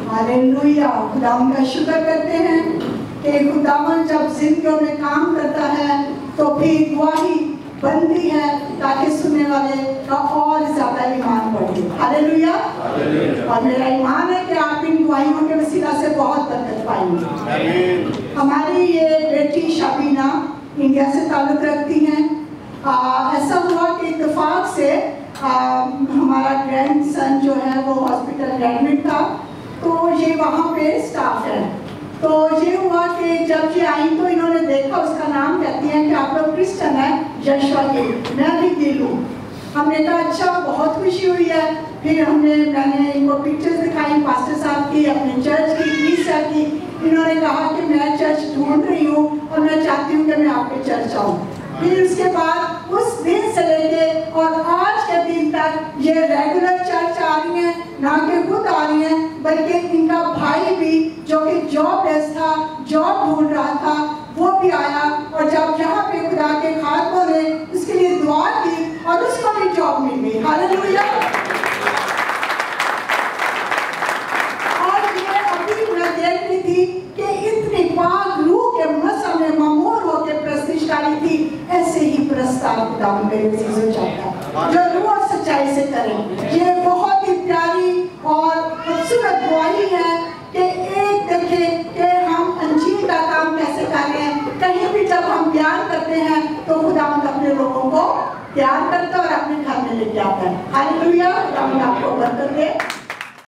Hallelujah. खुदावन का शुक्र करते हैं कि खुदावन जब जिंदगियों में काम करता है तो फिर गवाही बनती है ताकि सुनने वाले का और ज्यादा ईमान बढ़े। हालेलुया। और मेरा ईमान है कि आप इन गवाहियों के वसीला से बहुत बरकत पाएंगे। हमारी ये बेटी शबीना इंडिया से ताल्लुक रखती हैं। ऐसा हुआ कि इत्तेफाक से हमारा ग्रैंडसन जो है वो हॉस्पिटल एडमिट था, तो ये वहाँ पे स्टाफ है। तो ये हुआ कि जब ये आई तो इन्होंने देखा, उसका नाम कहती हैं कि आप लोग क्रिश्चियन हैं, यशवा के, मैं भी गिल हूँ। हमने कहा अच्छा, बहुत खुशी हुई है। फिर मैंने इनको पिक्चर्स दिखाई पास्टर साहब की, अपने चर्च की, कलीसिया की। इन्होंने कहा कि मैं चर्च ढूंढ रही हूँ और मैं चाहती हूँ कि मैं आपके चर्च आऊँ। फिर उसके बाद उस दिन से लेके और आज के दिन तक ये रेगुलर चर्च आ रही हैं, ना कि खुद आ रही हैं, बल्कि इनका भाई भी जो कि जॉबलेस था, जॉब ढूंढ रहा था, वो भी आया और जब यहाँ पे खुदा के खादमों ने उसके लिए दुआ की और उसको भी जॉब मिल गई। हालेलुया। और ये अभी मैं देख रही थी कि इतनी पाक रूह के मसा में मामूर होकर प्रस्तिष्कारी थी। ऐसे ही प्रस्ताव खुदा मेरे चीजों चाहता है जो रूह और सच्चाई से करें। ये बहुत ही प्यारी और खूबसूरत गवाही है कि एक देखे कि हम अंजील का काम कैसे कर रहे हैं। कहीं भी जब हम बयान करते हैं तो खुदा अपने लोगों को तैयार करता है और अपने घर में लेके आता है। हालेलुया। खुदा आपको बरकत दे।